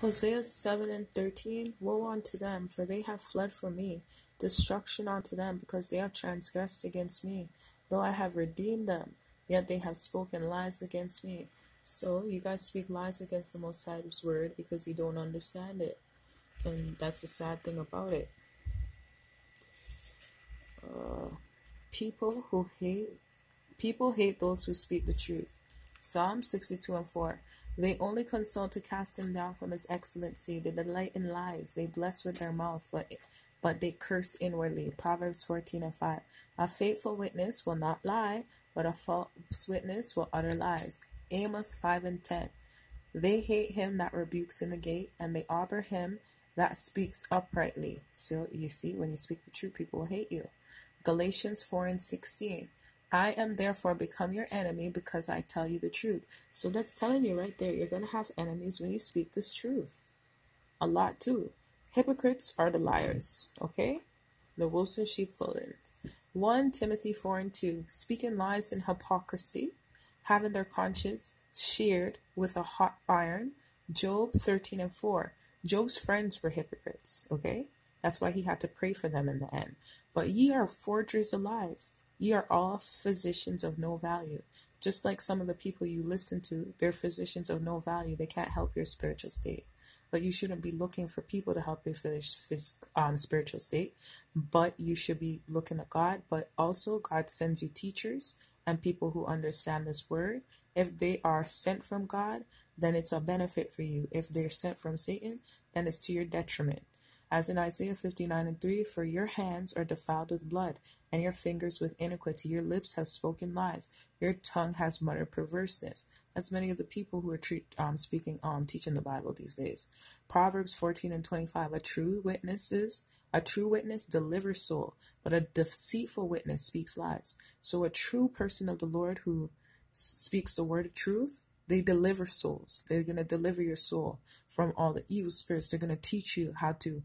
Hosea 7:13. Woe unto them, for they have fled from me. Destruction unto them, because they have transgressed against me. Though I have redeemed them, yet they have spoken lies against me. So you guys speak lies against the Most High's word because you don't understand it. And that's the sad thing about it. People who hate People hate those who speak the truth. Psalm 62:4. They only consult to cast him down from his excellency. They delight in lies. They bless with their mouth, but they curse inwardly. Proverbs 14:5. A faithful witness will not lie, but a false witness will utter lies. Amos 5:10. They hate him that rebukes in the gate, and they honor him that speaks uprightly. So you see, when you speak the truth, people will hate you. Galatians 4:16. I am therefore become your enemy because I tell you the truth. So that's telling you right there, you're going to have enemies when you speak this truth. A lot too. Hypocrites are the liars, okay? The wolves in sheep clothing. 1 Timothy 4:2. Speaking lies and hypocrisy, having their conscience sheared with a hot iron. Job 13:4. Job's friends were hypocrites, okay? That's why he had to pray for them in the end. But ye are forgers of lies. Ye are all physicians of no value. Just like some of the people you listen to, they're physicians of no value. They can't help your spiritual state. But you shouldn't be looking for people to help your spiritual state. But you should be looking at God. But also, God sends you teachers and people who understand this word. If they are sent from God, then it's a benefit for you. If they're sent from Satan, then it's to your detriment. As in Isaiah 59:3, for your hands are defiled with blood, and your fingers with iniquity. Your lips have spoken lies. Your tongue has muttered perverseness. That's many of the people who are teaching the Bible these days. Proverbs 14:25. A true witness delivers soul, but a deceitful witness speaks lies. So a true person of the Lord who speaks the word of truth, they deliver souls. They're going to deliver your soul from all the evil spirits. They're going to teach you how to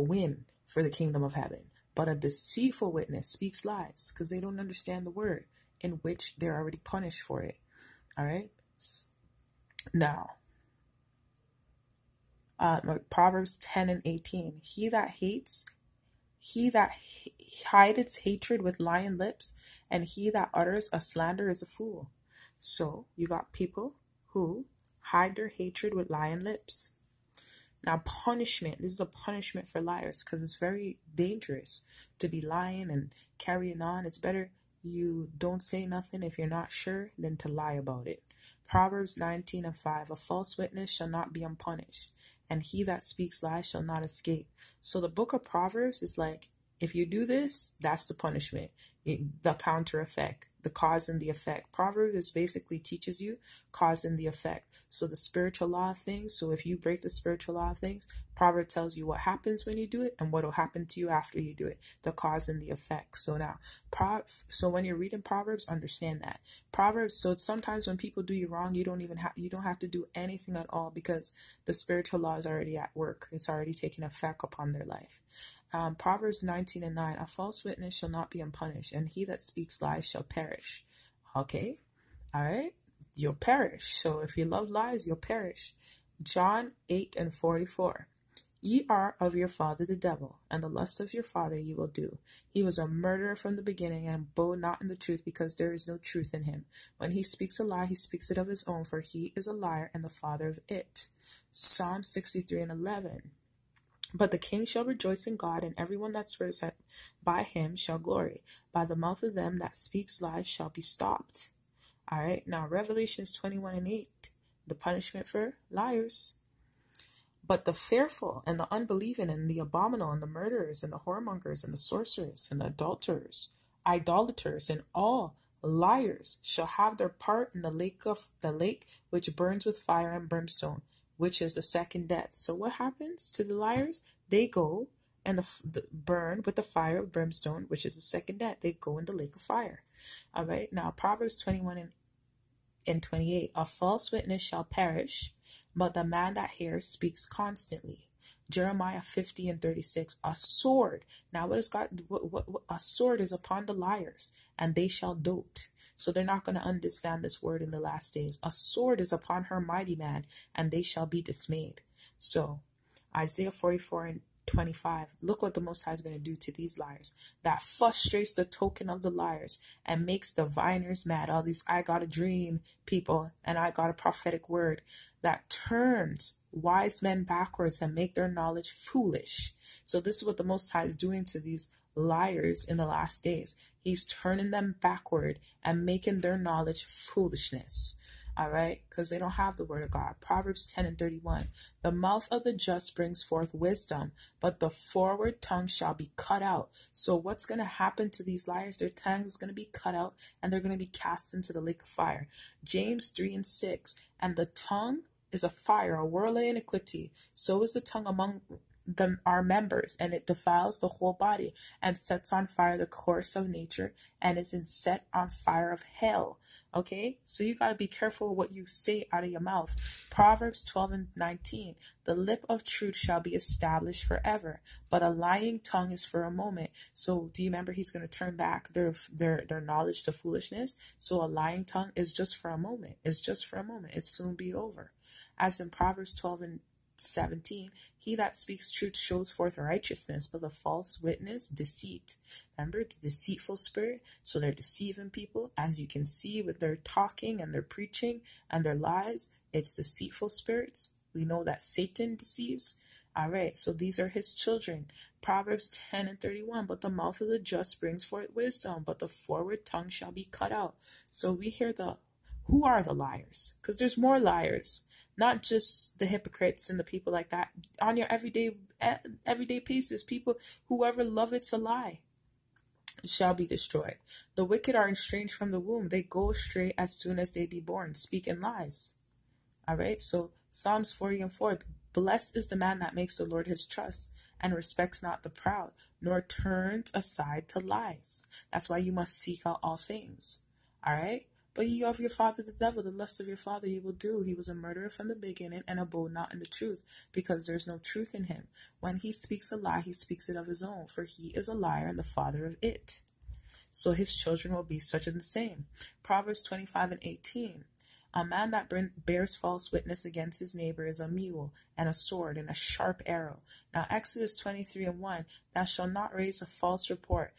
win for the kingdom of heaven. But a deceitful witness speaks lies because they don't understand the word, in which they're already punished for it. All right. Now, Proverbs 10:18. He that hideth hatred with lying lips, and he that utters a slander is a fool. So you got people who hide their hatred with lying lips. Now, punishment. This is a punishment for liars because it's very dangerous to be lying and carrying on. It's better you don't say nothing if you're not sure than to lie about it. Proverbs 19:5. A false witness shall not be unpunished, and he that speaks lies shall not escape. So the book of Proverbs is like, if you do this, that's the punishment. The counter effect, the cause and the effect. Proverbs basically teaches you cause and the effect. So the spiritual law of things. So if you break the spiritual law of things, Proverbs tells you what happens when you do it and what will happen to you after you do it. The cause and the effect. So now, so when you're reading Proverbs, understand that Proverbs. So sometimes when people do you wrong, you don't have to do anything at all because the spiritual law is already at work. It's already taking effect upon their life. Proverbs 19:9. A false witness shall not be unpunished, and he that speaks lies shall perish. Okay, all right. You'll perish. So if you love lies, you'll perish. John 8:44. Ye are of your father the devil, and the lust of your father ye will do. He was a murderer from the beginning, and abode not in the truth, because there is no truth in him. When he speaks a lie, he speaks it of his own, for he is a liar and the father of it. Psalm 63:11. But the king shall rejoice in God, and everyone that swears by him shall glory. By the mouth of them that speaks lies shall be stopped. All right, now Revelations 21:8, the punishment for liars. But the fearful and the unbelieving and the abominable and the murderers and the whoremongers and the sorcerers and the adulterers, idolaters and all liars shall have their part in the lake which burns with fire and brimstone, which is the second death. So what happens to the liars? They go and burn with the fire of brimstone, which is the second death. They go in the lake of fire. All right. Now Proverbs 21:28. A false witness shall perish, but the man that hears speaks constantly. Jeremiah 50:36. A sword. Now what is God? What a sword is upon the liars, and they shall dote. So they're not going to understand this word in the last days. A sword is upon her mighty man, and they shall be dismayed. So Isaiah 44 and 25, look what the Most High is going to do to these liars. That frustrates the token of the liars and makes diviners mad. All these I got a dream people and I got a prophetic word, that turns wise men backwards and make their knowledge foolish. So this is what the Most High is doing to these liars in the last days. He's turning them backward and making their knowledge foolishness. All right, because they don't have the word of God. Proverbs 10 and 31. The mouth of the just brings forth wisdom, but the forward tongue shall be cut out. So what's going to happen to these liars? Their tongue is going to be cut out and they're going to be cast into the lake of fire. James 3 and 6. And the tongue is a fire, a whirl of iniquity. So is the tongue among our members, and it defiles the whole body and sets on fire the course of nature and is set on fire of hell. Okay, so you got to be careful what you say out of your mouth. Proverbs 12 and 19. The lip of truth shall be established forever, but a lying tongue is for a moment. So do you remember he's going to turn back their knowledge to foolishness? So a lying tongue is just for a moment. It's just for a moment. It's soon be over. As in Proverbs 12 and 17, he that speaks truth shows forth righteousness, but the false witness deceit. Remember the deceitful spirit? So they're deceiving people, as you can see with their talking and their preaching and their lies. It's deceitful spirits. We know that Satan deceives. All right, so these are his children. Proverbs 10 and 31. But the mouth of the just brings forth wisdom, but the forward tongue shall be cut out. So we hear who are the liars? Because there's more liars. Not just the hypocrites and the people like that. On your everyday basis, people, whoever loveth a lie, shall be destroyed. The wicked are estranged from the womb. They go astray as soon as they be born, speaking lies. All right, so Psalms 40 and 4. Blessed is the man that makes the Lord his trust and respects not the proud, nor turns aside to lies. That's why you must seek out all things. All right. But ye of your father the devil, the lust of your father ye will do. He was a murderer from the beginning and abode not in the truth, because there is no truth in him. When he speaks a lie, he speaks it of his own, for he is a liar and the father of it. So his children will be such and the same. Proverbs 25 and 18. A man that bears false witness against his neighbor is a mule, and a sword, and a sharp arrow. Now Exodus 23 and 1. Thou shalt not raise a false report.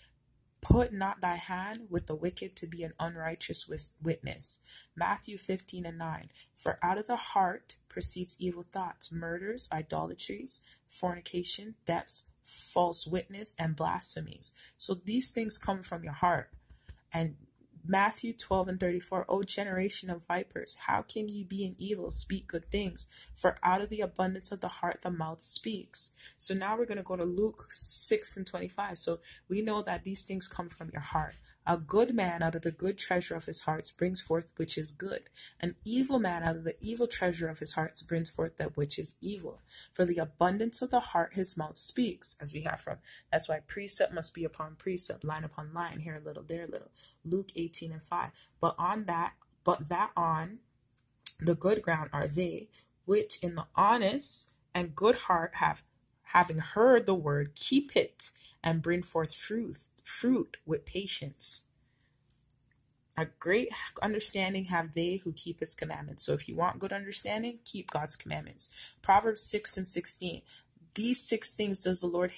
Put not thy hand with the wicked to be an unrighteous witness. Matthew 15 and 9. For out of the heart proceeds evil thoughts, murders, idolatries, fornication, thefts, false witness, and blasphemies. So these things come from your heart. And Matthew 12 and 34. O generation of vipers, how can ye being evil speak good things? For out of the abundance of the heart the mouth speaks. So now we're going to go to Luke 6 and 25. So we know that these things come from your heart. A good man out of the good treasure of his heart brings forth which is good. An evil man out of the evil treasure of his heart brings forth that which is evil. For the abundance of the heart his mouth speaks, as we have from. That's why precept must be upon precept, line upon line, here a little, there a little. Luke 18 and 5. But that on the good ground are they, which in the honest and good heart having heard the word, keep it, and bring forth fruit with patience. A great understanding have they who keep his commandments. So if you want good understanding, keep God's commandments. Proverbs 6 and 16. These 6 things does the Lord